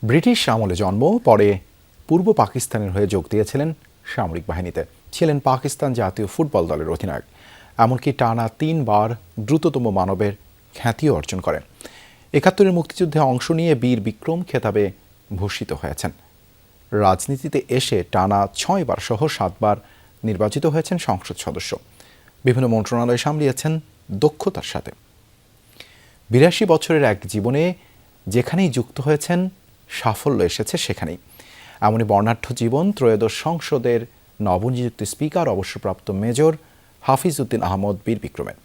British আমলে জন্ম, পরে পূর্ব পাকিস্তানের হয়ে যোগ দিয়েছিলেন সামরিক বাহিনীতে। ছিলেন পাকিস্তান জাতীয় ফুটবল দলের অধিনায়ক। এমনকি টানা 3 বার দ্রুততম মানবের খ্যাতিও অর্জন করেন। ৭১-এর মুক্তিযুদ্ধে অংশ নিয়ে বীর বিক্রম খেতাবে ভূষিত হয়েছেন। রাজনীতিতে এসে টানা 6 বার সহ 7 বার নির্বাচিত হয়েছেন সংসদ সদস্য। বিভিন্ন মন্ত্রণালয় সামলিয়েছেন দক্ষতার সাথে। ৮২ বছরের এক জীবনে যেখানেই যুক্ত হয়েছেন, সাফল্য এসেছে সেখানেই। এমনই বর্ণাঢ্য জীবন ত্রয়োদশ সংসদের নবনিযুক্ত স্পিকার অবসরপ্রাপ্ত মেজর হাফিজ উদ্দিন আহমদ বীর বিক্রমের।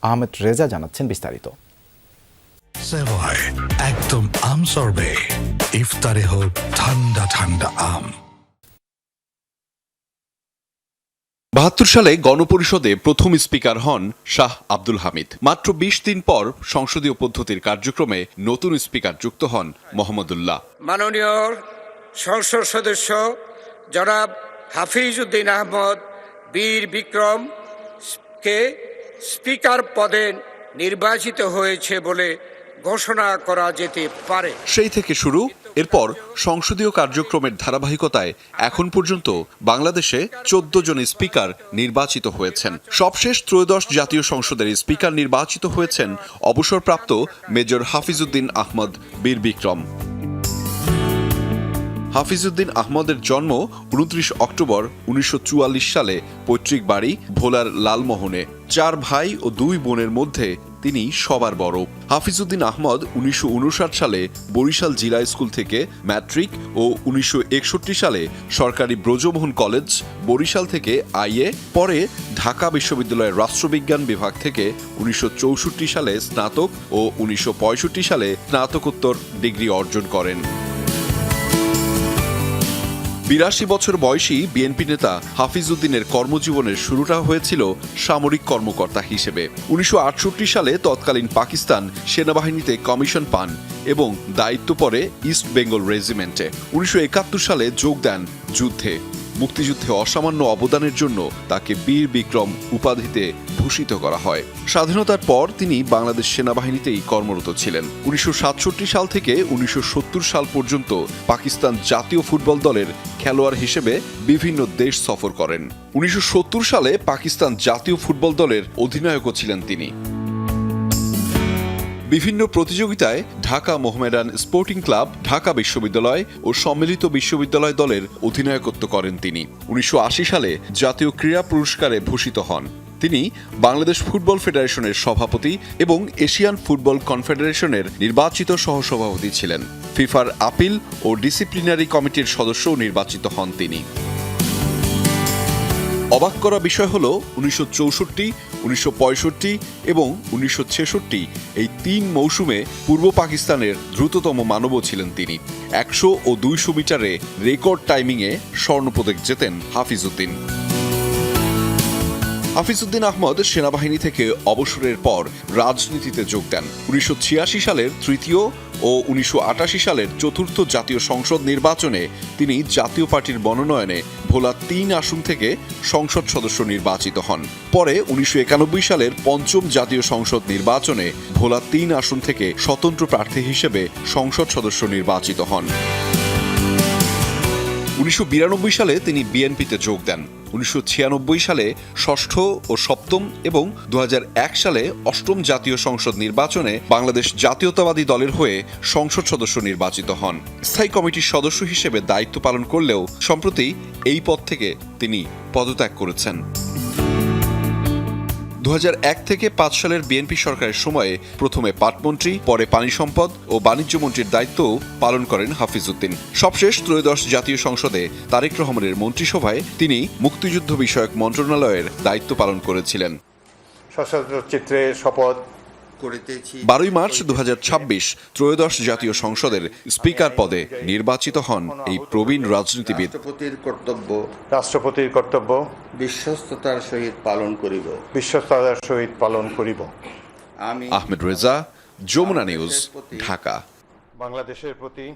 আহমেদ রেজা জানাচ্ছেন বিস্তারিত। একদম আম সরবে, ইফতারে হোক ঠান্ডা ঠান্ডা আম। ৭২ সালে গণপরিষদে প্রথম স্পিকার হন শাহ আব্দুল হামিদ। মাত্র ২০ দিন পর সংসদীয় পদ্ধতির কার্যক্রমে নতুন স্পিকার যুক্ত হন মোহাম্মদুল্লাহ। মাননীয় সংসদ সদস্য জনাব হাফিজ উদ্দিন আহমদ বীর বিক্রম কে স্পিকার পদে নির্বাচিত হয়েছে বলে ঘোষণা করা যেতে পারে। সেই থেকে শুরু। এরপর সংসদীয় কার্যক্রমের ধারাবাহিকতায় এখন পর্যন্ত বাংলাদেশে 14 জন স্পিকার নির্বাচিত হয়েছেন। সবশেষ ত্রয়োদশ জাতীয় সংসদের স্পিকার নির্বাচিত হয়েছেন অবসরপ্রাপ্ত মেজর হাফিজউদ্দিন আহমদ বীর বিক্রম। হাফিজউদ্দিন আহমদের জন্ম ২৯ অক্টোবর ১৯৪৪ সালে পৈতৃক বাড়ি ভোলার লালমোহনে। 4 ভাই ও 2 বোনের মধ্যে তিনি সবার বড়। হাফিজউদ্দিন আহমদ ১৯৫৯ সালে বরিশাল জিলা স্কুল থেকে ম্যাট্রিক ও ১৯৬১ সালে সরকারি ব্রজমোহন কলেজ বরিশাল থেকে আইএ, পরে ঢাকা বিশ্ববিদ্যালয়ের রাষ্ট্রবিজ্ঞান বিভাগ থেকে ১৯৬৪ সালে স্নাতক ও ১৯৬৫ সালে স্নাতকোত্তর ডিগ্রি অর্জন করেন। ৮২ বছর বয়সী বিএনপি নেতা হাফিজ উদ্দিনের কর্মজীবনের শুরুটা হয়েছিল সামরিক কর্মকর্তা হিসেবে। ১৯৬৮ সালে তৎকালীন পাকিস্তান সেনাবাহিনীতে কমিশন পান এবং দায়িত্ব পড়ে ইস্ট বেঙ্গল রেজিমেন্টে। ১৯৭১ সালে যোগ দেন যুদ্ধে। মুক্তিযুদ্ধে অসামান্য অবদানের জন্য তাকে বীর বিক্রম উপাধিতে ভূষিত করা হয়। স্বাধীনতার পর তিনি বাংলাদেশ সেনাবাহিনীতেই কর্মরত ছিলেন। ১৯৬৭ সাল থেকে ১৯৭০ সাল পর্যন্ত পাকিস্তান জাতীয় ফুটবল দলের খেলোয়াড় হিসেবে বিভিন্ন দেশ সফর করেন। ১৯৭০ সালে পাকিস্তান জাতীয় ফুটবল দলের অধিনায়কও ছিলেন তিনি। বিভিন্ন প্রতিযোগিতায় ঢাকা মোহামেডান স্পোর্টিং ক্লাব, ঢাকা বিশ্ববিদ্যালয় ও সম্মিলিত বিশ্ববিদ্যালয় দলের অধিনায়কত্ব করেন তিনি। ১৯৮০ সালে জাতীয় ক্রীড়া পুরস্কারে ভূষিত হন। তিনি বাংলাদেশ ফুটবল ফেডারেশনের সভাপতি এবং এশিয়ান ফুটবল কনফেডারেশনের নির্বাচিত সহসভাপতি ছিলেন। ফিফার আপিল ও ডিসিপ্লিনারি কমিটির সদস্যও নির্বাচিত হন তিনি। অবাক করা বিষয় হল ১৯৬৪, ১৯৬৫ এবং ১৯৬৬ এই ৩ মৌসুমে পূর্ব পাকিস্তানের দ্রুততম মানবও ছিলেন তিনি। ১০০ ও ২০০ মিটারে রেকর্ড টাইমিংয়ে স্বর্ণপদক জেতেন হাফিজ উদ্দিন। হাফিজউদ্দিন আহমদ সেনাবাহিনী থেকে অবসরের পর রাজনীতিতে যোগ দেন। ১৯৮৬ সালের তৃতীয় ও ১৯৮৮ সালের চতুর্থ জাতীয় সংসদ নির্বাচনে তিনি জাতীয় পার্টির মনোনয়নে ভোলা ৩ আসন থেকে সংসদ সদস্য নির্বাচিত হন। পরে ১৯৯১ সালের পঞ্চম জাতীয় সংসদ নির্বাচনে ভোলা ৩ আসন থেকে স্বতন্ত্র প্রার্থী হিসেবে সংসদ সদস্য নির্বাচিত হন। ১৯৯২ সালে তিনি বিএনপিতে যোগ দেন। ১৯৯৬ সালে ষষ্ঠ ও সপ্তম এবং ২০০১ সালে অষ্টম জাতীয় সংসদ নির্বাচনে বাংলাদেশ জাতীয়তাবাদী দলের হয়ে সংসদ সদস্য নির্বাচিত হন। স্থায়ী কমিটির সদস্য হিসেবে দায়িত্ব পালন করলেও সম্প্রতি এই পদ থেকে তিনি পদত্যাগ করেছেন। ২০০১ থেকে ৫ সালের বিএনপি সরকারের সময়ে প্রথমে পাটমন্ত্রী, পরে পানি সম্পদ ও বাণিজ্য মন্ত্রীর দায়িত্বও পালন করেন হাফিজ উদ্দিন। সবশেষ ত্রয়োদশ জাতীয় সংসদে তারেক রহমানের মন্ত্রিসভায় তিনি মুক্তিযুদ্ধ বিষয়ক মন্ত্রণালয়ের দায়িত্ব পালন করেছিলেন। সশস্ত্র চিত্রে শপথ ১২ মার্চ ২০২৬ ত্রয়োদশ জাতীয় সংসদের স্পিকার পদে নির্বাচিত হন এই প্রবীণ রাজনীতিবিদ। রাষ্ট্রপতির কর্তব্য বিশ্বস্ততার সহিত পালন করিব। আহমেদ রেজা, যমুনা নিউজ, ঢাকা। বাংলাদেশের প্রতি